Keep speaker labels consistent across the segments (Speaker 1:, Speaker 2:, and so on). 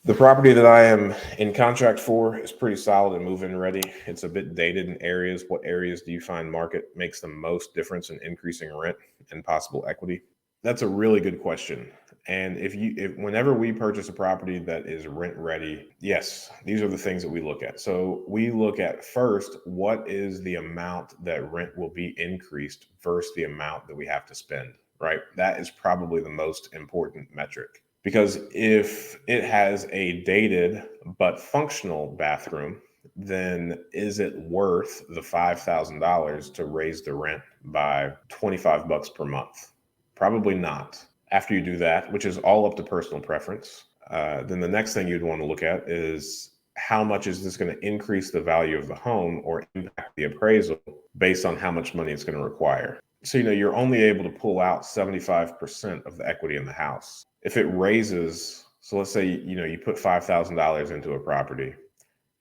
Speaker 1: The property that I am in contract for is pretty solid and move-in ready. It's a bit dated in areas. What areas do you find market makes the most difference in increasing rent and possible equity? That's a really good question. And if whenever we purchase a property that is rent ready, yes, these are the things that we look at. So we look at first, what is the amount that rent will be increased versus the amount that we have to spend, right? That is probably the most important metric. Because if it has a dated but functional bathroom, then is it worth the $5,000 to raise the rent by 25 bucks per month? Probably not. After you do that, which is all up to personal preference, then the next thing you'd want to look at is how much is this going to increase the value of the home or impact the appraisal based on how much money it's going to require. So, you're only able to pull out 75% of the equity in the house. If it raises, so let's say, you put $5,000 into a property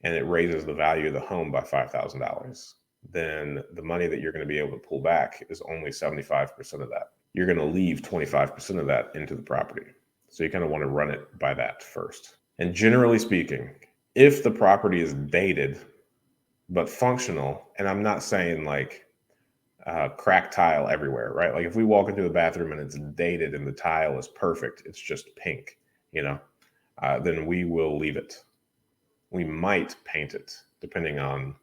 Speaker 1: and it raises the value of the home by $5,000, then the money that you're going to be able to pull back is only 75% of that. You're going to leave 25% of that into the property. So you kind of want to run it by that first. And generally speaking, if the property is dated but functional, and I'm not saying like cracked tile everywhere, right? Like if we walk into a bathroom and it's dated and the tile is perfect, it's just pink, then we will leave it. We might paint it depending on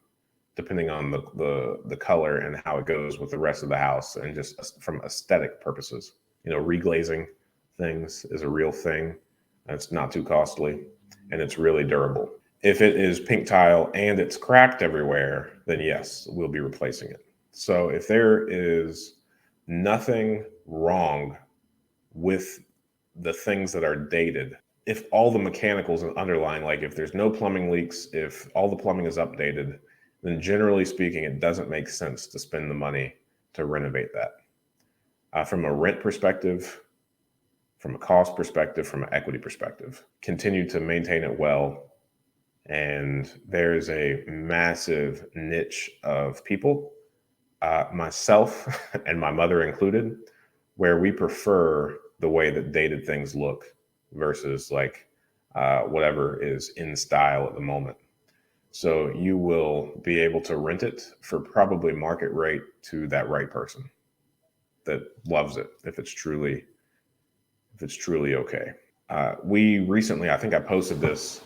Speaker 1: the color and how it goes with the rest of the house and just from aesthetic purposes. Reglazing things is a real thing. It's not too costly and it's really durable. If it is pink tile and it's cracked everywhere, then yes, we'll be replacing it. So if there is nothing wrong with the things that are dated, if all the mechanicals and underlying, like if there's no plumbing leaks, if all the plumbing is updated, then generally speaking, it doesn't make sense to spend the money to renovate that. From a rent perspective, from a cost perspective, from an equity perspective, continue to maintain it well. And there's a massive niche of people, myself and my mother included, where we prefer the way that dated things look versus like whatever is in style at the moment. So you will be able to rent it for probably market rate to that right person that loves it if it's truly okay. We recently, I think I posted this,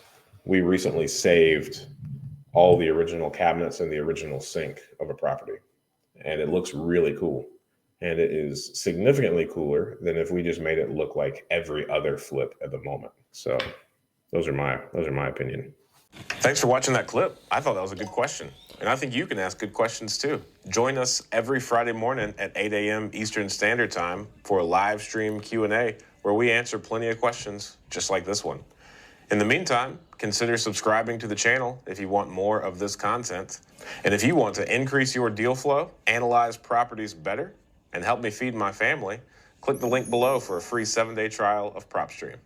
Speaker 1: we recently saved all the original cabinets and the original sink of a property. And it looks really cool. And it is significantly cooler than if we just made it look like every other flip at the moment. So those are my opinion. Thanks for watching that clip. I thought that was a good question. And I think you can ask good questions too. Join us every Friday morning at 8 a.m. Eastern Standard Time for a live stream Q&A where we answer plenty of questions just like this one. In the meantime, consider subscribing to the channel if you want more of this content. And if you want to increase your deal flow, analyze properties better, and help me feed my family, click the link below for a free 7-day trial of PropStream.